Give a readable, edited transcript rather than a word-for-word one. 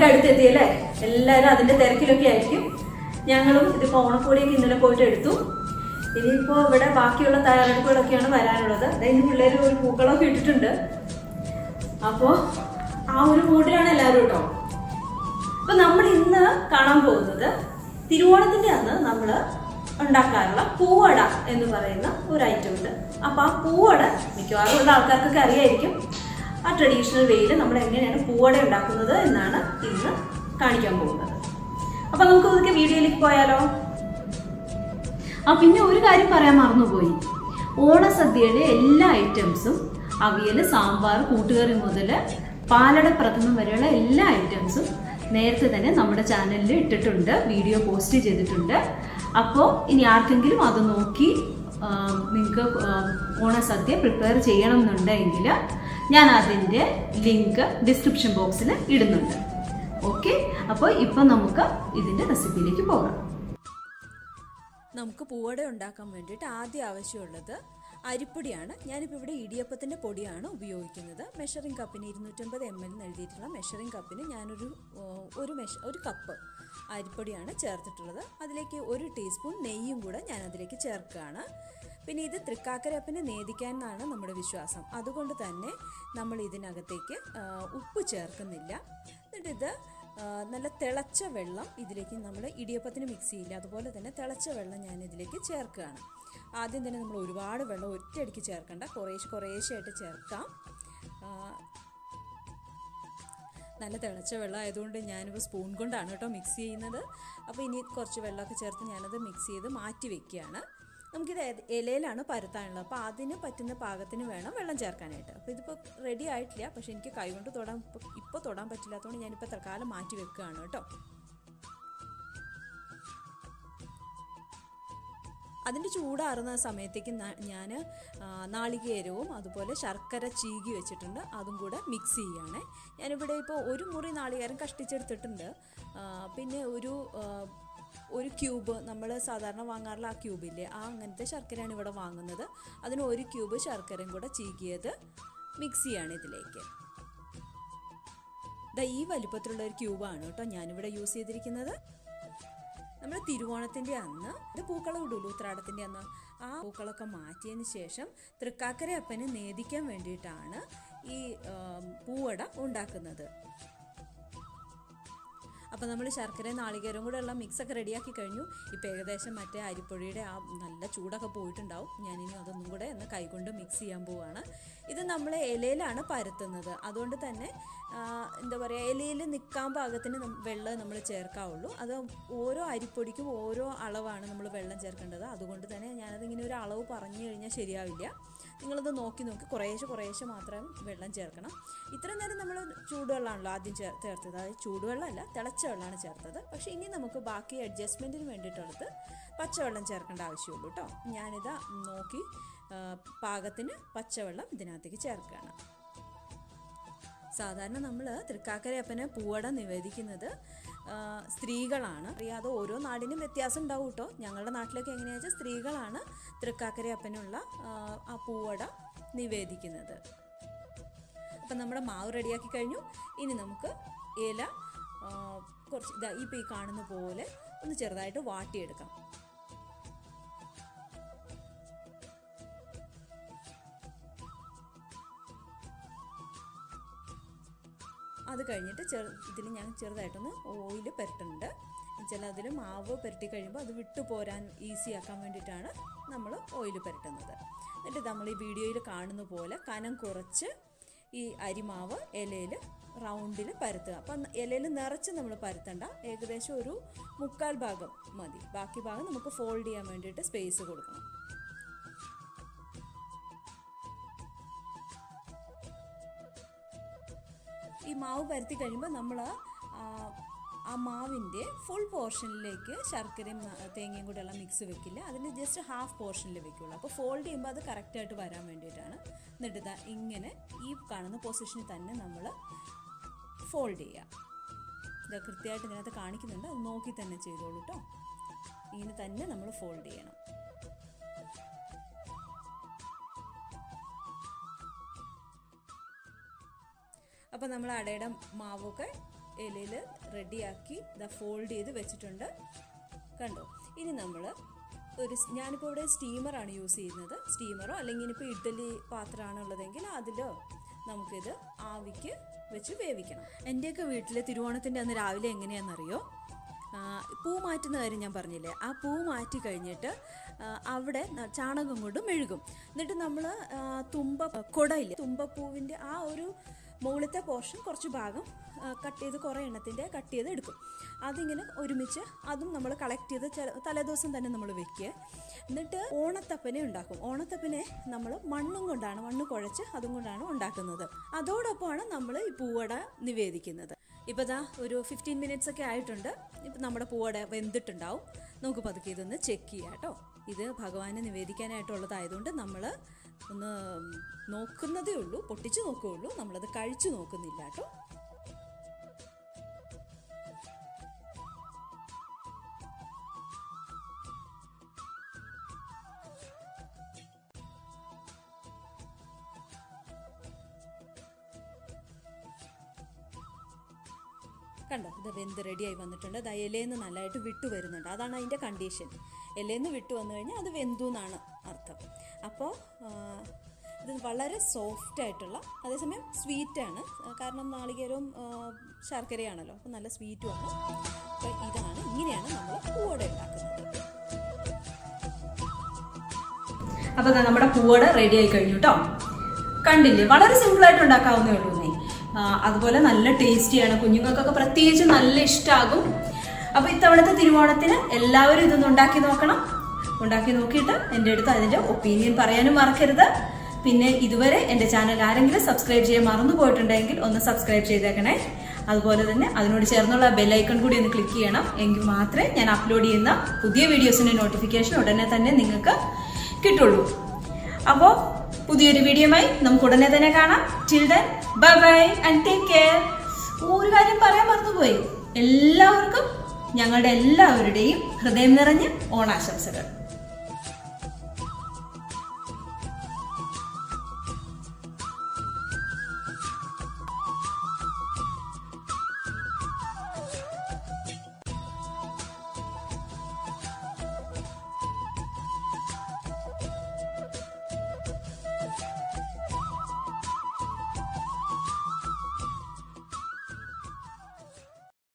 ഓണമൊക്കെ അടുത്തെത്തിയല്ലേ, എല്ലാവരും അതിന്റെ തിരക്കിലൊക്കെ ആയിരിക്കും. ഞങ്ങളും ഇതിപ്പോ ഓണക്കോടിയൊക്കെ ഇന്നലെ പോയിട്ട് എടുത്തു. ഇനിയിപ്പോ ഇവിടെ ബാക്കിയുള്ള തയ്യാറെടുപ്പുകളൊക്കെയാണ് വരാനുള്ളത്. അതായത് പിള്ളേർ ഒരു പൂക്കളൊക്കെ ഇട്ടിട്ടുണ്ട്. അപ്പോ ആ ഒരു മൂഡിലാണ് എല്ലാവരും കേട്ടോ. അപ്പൊ നമ്മൾ ഇന്ന് കാണാൻ പോകുന്നത് തിരുവോണത്തിന്റെ അന്ന് നമ്മൾ ഉണ്ടാക്കാറുള്ള പൂവട എന്ന് പറയുന്ന ഒരു ഐറ്റം ഉണ്ട്. അപ്പൊ ആ പൂവട മിക്കവാറും ഉള്ള ആൾക്കാർക്കൊക്കെ അറിയായിരിക്കും. ആ ട്രഡീഷണൽ വേയിൽ നമ്മൾ എങ്ങനെയാണ് പൂവട ഉണ്ടാക്കുന്നത് എന്നാണ് ഇന്ന് കാണിക്കാൻ പോകുന്നത്. അപ്പൊ നമുക്ക് ഇതൊക്കെ വീഡിയോയിലേക്ക് പോയാലോ. പിന്നെ ഒരു കാര്യം പറയാൻ മറന്നുപോയി. ഓണസദ്യയുടെ എല്ലാ ഐറ്റംസും, അവിയൽ, സാമ്പാർ, കൂട്ടുകറി മുതൽ പാലട പ്രഥമൻ വരെയുള്ള എല്ലാ ഐറ്റംസും നേരത്തെ തന്നെ നമ്മുടെ ചാനലിൽ ഇട്ടിട്ടുണ്ട്, വീഡിയോ പോസ്റ്റ് ചെയ്തിട്ടുണ്ട്. അപ്പോൾ ഇനി ആർക്കെങ്കിലും അത് നോക്കി നിങ്ങൾക്ക് ഓണസദ്യ പ്രിപ്പയർ ചെയ്യണം എന്നുണ്ടെങ്കിൽ ഞാൻ അതിൻ്റെ ലിങ്ക് ഡിസ്ക്രിപ്ഷൻ ബോക്സിൽ ഇടുന്നുണ്ട്. ഓക്കെ, അപ്പോൾ ഇപ്പം നമുക്ക് ഇതിൻ്റെ റെസിപ്പിയിലേക്ക് പോകാം. നമുക്ക് പൂവട ഉണ്ടാക്കാൻ വേണ്ടിയിട്ട് ആദ്യം ആവശ്യമുള്ളത് അരിപ്പൊടിയാണ്. ഞാനിപ്പോൾ ഇവിടെ ഇടിയപ്പത്തിൻ്റെ പൊടിയാണ് ഉപയോഗിക്കുന്നത്. മെഷറിംഗ് കപ്പിന് 250 ml എന്ന് എഴുതിയിട്ടുള്ള മെഷറിംഗ് കപ്പിന് ഞാനൊരു ഒരു കപ്പ് അരിപ്പൊടിയാണ് ചേർത്തിട്ടുള്ളത്. അതിലേക്ക് 1 ടീസ്പൂൺ നെയ്യും കൂടെ ഞാൻ അതിലേക്ക് ചേർക്കുകയാണ്. പിന്നെ ഇത് തൃക്കാക്കരയപ്പനെ നേദിക്കാനാണ് നമ്മുടെ വിശ്വാസം. അതുകൊണ്ട് തന്നെ നമ്മൾ ഇതിനകത്തേക്ക് ഉപ്പ് ചേർക്കുന്നില്ല. എന്നിട്ട് ഇത് നല്ല തിളച്ച വെള്ളം ഇതിലേക്ക് നമ്മൾ ഇടിയപ്പത്തിന് മിക്സ് ചെയ്യില്ല, അതുപോലെ തന്നെ തിളച്ച വെള്ളം ഞാൻ ഇതിലേക്ക് ചേർക്കുകയാണ്. ആദ്യം തന്നെ നമ്മൾ ഒരുപാട് വെള്ളം ഒറ്റയടിക്ക് ചേർക്കണ്ട, കുറേശ്ശെയായിട്ട് ചേർക്കാം. നല്ല തിളച്ച വെള്ളം ആയതുകൊണ്ട് ഞാനിപ്പോൾ സ്പൂൺ കൊണ്ടാണ് കേട്ടോ മിക്സ് ചെയ്യുന്നത്. അപ്പോൾ ഇനി കുറച്ച് വെള്ളമൊക്കെ ചേർത്ത് ഞാനത് മിക്സ് ചെയ്ത് മാറ്റി വെക്കുകയാണ്. നമുക്കിത് ഇലയിലാണ് പരത്താനുള്ളത്. അപ്പോൾ അതിന് പറ്റുന്ന പാകത്തിന് വേണം വെള്ളം ചേർക്കാനായിട്ട്. അപ്പോൾ ഇതിപ്പോൾ റെഡി ആയിട്ടില്ല, പക്ഷേ എനിക്ക് കൈകൊണ്ട് ഇപ്പോൾ തൊടാൻ പറ്റില്ലാത്തതുകൊണ്ട് ഞാനിപ്പോൾ തൽക്കാലം മാറ്റി വെക്കുകയാണ് കേട്ടോ. അതിൻ്റെ ചൂടാറുന്ന സമയത്തേക്ക് ഞാൻ നാളികേരവും അതുപോലെ ശർക്കര ചീകി വെച്ചിട്ടുണ്ട്, അതും കൂടെ മിക്സ് ചെയ്യുകയാണ്. ഞാനിവിടെ ഇപ്പോൾ 1 മുറി നാളികേരം കഷ്ടിച്ചെടുത്തിട്ടുണ്ട്. പിന്നെ ഒരു ക്യൂബ് നമ്മൾ സാധാരണ വാങ്ങാറുള്ള ആ ക്യൂബില്ലേ, അങ്ങനത്തെ ശർക്കരയാണ് ഇവിടെ വാങ്ങുന്നത്. അതിന് 1 ക്യൂബ് ശർക്കരയും കൂടെ ചീകിയത് മിക്സ് ചെയ്യാണ് ഇതിലേക്ക്. ഈ വലിപ്പത്തിലുള്ള ഒരു ക്യൂബാണ് കേട്ടോ ഞാനിവിടെ യൂസ് ചെയ്തിരിക്കുന്നത്. നമ്മൾ തിരുവോണത്തിൻ്റെ അന്ന് ഇത് പൂക്കളം ഇടൂല്ലോ, ഉത്രാടത്തിൻ്റെ അന്ന്, ആ പൂക്കളൊക്കെ മാറ്റിയതിന് ശേഷം തൃക്കാക്കരയപ്പനെ നേദിക്കാൻ വേണ്ടിയിട്ടാണ് ഈ പൂവട ഉണ്ടാക്കുന്നത്. അപ്പോൾ നമ്മൾ ശർക്കരയും നാളികേരവും കൂടെ ഉള്ള മിക്സൊക്കെ റെഡിയാക്കി കഴിഞ്ഞു. ഇപ്പോൾ ഏകദേശം മറ്റേ അരിപ്പൊടിയുടെ ആ നല്ല ചൂടൊക്കെ പോയിട്ടുണ്ടാവും. ഞാനിനി അതൊന്നും കൂടെ ഒന്ന് കൈകൊണ്ട് മിക്സ് ചെയ്യാൻ പോവുകയാണ്. ഇത് നമ്മൾ ഇലയിലാണ് പരത്തുന്നത്, അതുകൊണ്ട് തന്നെ എന്താ പറയുക, ഇലയിൽ നിൽക്കാൻ പാകത്തിന് വെള്ളം നമ്മൾ ചേർക്കാവുള്ളൂ. അത് ഓരോ അരിപ്പൊടിക്കും ഓരോ അളവാണ് നമ്മൾ വെള്ളം ചേർക്കേണ്ടത്. അതുകൊണ്ട് തന്നെ ഞാനതിങ്ങനെ ഒരു അളവ് പറഞ്ഞു കഴിഞ്ഞാൽ ശരിയാവില്ല. നിങ്ങളത് നോക്കി കുറേശ്ശെ മാത്രം വെള്ളം ചേർക്കണം. ഇത്ര നേരം നമ്മൾ ചൂടുവെള്ളമാണല്ലോ ആദ്യം ചേർത്തത്, അതായത് ചൂടുവെള്ളമല്ല തിളച്ച വെള്ളമാണ് ചേർത്തത്. പക്ഷേ ഇനി നമുക്ക് ബാക്കി അഡ്ജസ്റ്റ്മെൻറ്റിന് വേണ്ടിയിട്ടുള്ളത് പച്ചവെള്ളം ചേർക്കേണ്ട ആവശ്യമുള്ളൂ കേട്ടോ. ഞാനിത് നോക്കി പാകത്തിന് പച്ചവെള്ളം ഇതിനകത്തേക്ക് ചേർക്കുകയാണ്. സാധാരണ നമ്മൾ തൃക്കാക്കരയപ്പനെ പൂവട നിവേദിക്കുന്നത് സ്ത്രീകളാണ്. അറിയാതെ ഓരോ നാടിനും വ്യത്യാസം ഉണ്ടാവും കേട്ടോ. ഞങ്ങളുടെ നാട്ടിലൊക്കെ എങ്ങനെയാണെന്ന് വെച്ചാൽ സ്ത്രീകളാണ് തൃക്കാക്കരയപ്പനുള്ള ആ പൂവട നിവേദിക്കുന്നത്. അപ്പം നമ്മുടെ മാവ് റെഡിയാക്കി കഴിഞ്ഞു. ഇനി നമുക്ക് ഇല കുറച്ച് ഇപ്പോൾ ഈ കാണുന്ന പോലെ ഒന്ന് ചെറുതായിട്ട് വാട്ടിയെടുക്കാം. അത് കഴിഞ്ഞിട്ട് ഇതിൽ ഞാൻ ചെറുതായിട്ടൊന്ന് ഓയിൽ പുരട്ടുന്നുണ്ട്. അതിൽ മാവ് പുരട്ടി കഴിയുമ്പോൾ അത് വിട്ടു പോരാൻ ഈസി ആക്കാൻ വേണ്ടിയിട്ടാണ് നമ്മൾ ഓയിൽ പുരട്ടുന്നത്. എന്നിട്ട് നമ്മൾ ഈ വീഡിയോയിൽ കാണുന്ന പോലെ കനം കുറച്ച് ഈ അരിമാവ് ഇലയിൽ റൗണ്ടിൽ പരത്തുക. അപ്പം ഇലയിൽ നിറച്ച് നമ്മൾ പരത്തണ്ട, ഏകദേശം ഒരു 1/4 ഭാഗം മതി. ബാക്കി ഭാഗം നമുക്ക് ഫോൾഡ് ചെയ്യാൻ വേണ്ടിയിട്ട് സ്പേസ് കൊടുക്കണം. ഈ മാവ് പരത്തി കഴിയുമ്പോൾ നമ്മൾ ആ മാവിൻ്റെ ഫുൾ പോർഷനിലേക്ക് ശർക്കരയും തേങ്ങയും കൂടെയുള്ള മിക്സ് വെക്കില്ല, അതിന് ജസ്റ്റ് ഹാഫ് പോർഷനിൽ വെക്കുള്ളൂ. അപ്പോൾ ഫോൾഡ് ചെയ്യുമ്പോൾ അത് കറക്റ്റായിട്ട് വരാൻ വേണ്ടിയിട്ടാണ്. എന്നിട്ട് ഇങ്ങനെ ഈ കാണുന്ന പൊസിഷനിൽ തന്നെ നമ്മൾ ഫോൾഡ് ചെയ്യുക. ഇത് കൃത്യമായിട്ട് ഇതിനകത്ത് കാണിക്കുന്നുണ്ട്, അത് നോക്കി തന്നെ ചെയ്തോളൂ കേട്ടോ. ഇങ്ങനെ തന്നെ നമ്മൾ ഫോൾഡ് ചെയ്യണം. അപ്പോൾ നമ്മൾ അടയുടെ മാവൊക്കെ ഇലയിൽ റെഡിയാക്കി ഫോൾഡ് ചെയ്ത് വെച്ചിട്ടുണ്ട്. കണ്ടോ? ഇനി നമ്മൾ ഞാനിപ്പോൾ ഇവിടെ സ്റ്റീമറാണ് യൂസ് ചെയ്യുന്നത്. സ്റ്റീമറോ അല്ലെങ്കിൽ ഇപ്പോൾ ഇഡ്ഡലി പാത്രമാണ് ഉള്ളതെങ്കിൽ അതിലോ നമുക്കിത് ആവിക്ക് വെച്ച് വേവിക്കണം. എൻ്റെയൊക്കെ വീട്ടിൽ തിരുവോണത്തിൻ്റെ അന്ന് രാവിലെ എങ്ങനെയാണെന്നറിയോ? പൂ മാറ്റുന്ന കാര്യം ഞാൻ പറഞ്ഞില്ലേ, ആ പൂ മാറ്റി കഴിഞ്ഞിട്ട് അവിടെ ചാണകം കൊണ്ട് മെഴുകും. എന്നിട്ട് നമ്മൾ കുടയില്ലേ, തുമ്പപ്പൂവിൻ്റെ ആ ഒരു മുകളിലത്തെ പോർഷൻ കുറച്ച് ഭാഗം കട്ട് ചെയ്ത് കുറേ എണ്ണത്തിൻ്റെ കട്ട് ചെയ്ത് എടുക്കും. അതിങ്ങനെ ഒരുമിച്ച് അതും നമ്മൾ കളക്ട് ചെയ്ത് തലേദിവസം തന്നെ നമ്മൾ വെക്കുക. എന്നിട്ട് ഓണത്തപ്പനെ ഉണ്ടാക്കും. ഓണത്തപ്പനെ നമ്മൾ മണ്ണ് കുഴച്ച് അതും കൊണ്ടാണ് ഉണ്ടാക്കുന്നത്. അതോടൊപ്പമാണ് നമ്മൾ ഈ പൂവട നിവേദിക്കുന്നത്. ഇപ്പോൾ ദാ ഒരു 15 മിനിറ്റ്സ് ഒക്കെ ആയിട്ടുണ്ട്. ഇപ്പം നമ്മുടെ പൂവട വെന്തിട്ടുണ്ടാവും. നമുക്ക് പതുക്കെ ഇതൊന്ന് ചെക്ക് ചെയ്യാം കേട്ടോ. ഇത് ഭഗവാനെ നിവേദിക്കാനായിട്ടുള്ളതായതുകൊണ്ട് നമ്മൾ ഒന്ന് നോക്കുന്നതേ ഉള്ളൂ, പൊട്ടിച്ച് നോക്കുകയുള്ളൂ, നമ്മളത് കഴിച്ചു നോക്കുന്നില്ല കേട്ടോ. കണ്ടോ? ഇത് വെന്ത് റെഡിയായി വന്നിട്ടുണ്ട്. അത് ഇലയിൽനിന്ന് നല്ലതായിട്ട് വിട്ടു വരുന്നുണ്ട്. അതാണ് അതിൻ്റെ കണ്ടീഷൻ. ഇലയിൽനിന്ന് വിട്ടു വന്നു കഴിഞ്ഞാൽ അത് വെന്തു എന്നാണ് അർത്ഥം. അപ്പോൾ ഇത് വളരെ സോഫ്റ്റ് ആയിട്ടുള്ള, അതേസമയം സ്വീറ്റാണ്. കാരണം നാളികേരവും ശർക്കരയാണല്ലോ, അപ്പോൾ നല്ല സ്വീറ്റുമാണ്. അപ്പോൾ ഇങ്ങനെയാണ് നമ്മൾ പൂവട ഉണ്ടാക്കുന്നത്. അപ്പോൾ നമ്മുടെ പൂവട റെഡി ആയി കഴിഞ്ഞു കേട്ടോ. കണ്ടില്ലേ? വളരെ സിമ്പിളായിട്ട് ഉണ്ടാക്കാവുന്നേ ഉള്ളൂ. അതുപോലെ നല്ല ടേസ്റ്റിയാണ്. കുഞ്ഞുങ്ങൾക്കൊക്കെ പ്രത്യേകിച്ച് നല്ല ഇഷ്ടമാകും. അപ്പോൾ ഇത്തവണത്തെ തിരുവോണത്തിന് എല്ലാവരും ഇതൊന്ന് ഉണ്ടാക്കി നോക്കണം. ഉണ്ടാക്കി നോക്കിയിട്ട് എൻ്റെ അടുത്ത് അതിൻ്റെ ഒപ്പീനിയൻ പറയാനും മറക്കരുത്. പിന്നെ ഇതുവരെ എൻ്റെ ചാനൽ ആരെങ്കിലും സബ്സ്ക്രൈബ് ചെയ്യാൻ മറന്നു പോയിട്ടുണ്ടെങ്കിൽ ഒന്ന് സബ്സ്ക്രൈബ് ചെയ്തേക്കണേ. അതുപോലെ തന്നെ അതിനോട് ചേർന്നുള്ള ബെല്ലൈക്കൺ കൂടി ഒന്ന് ക്ലിക്ക് ചെയ്യണം. എങ്കിൽ മാത്രമേ ഞാൻ അപ്ലോഡ് ചെയ്യുന്ന പുതിയ വീഡിയോസിൻ്റെ നോട്ടിഫിക്കേഷൻ ഉടനെ തന്നെ നിങ്ങൾക്ക് കിട്ടുള്ളൂ. അപ്പോൾ പുതിയൊരു വീഡിയോയുമായി നമുക്ക് ഉടനെ തന്നെ കാണാം. Till then bye bye and take care. ഒരു കാര്യം പറയാൻ മറന്നുപോയി. എല്ലാവർക്കും ഞങ്ങളുടെ എല്ലാവരുടെയും ഹൃദയം നിറഞ്ഞ ഓണാശംസകൾ.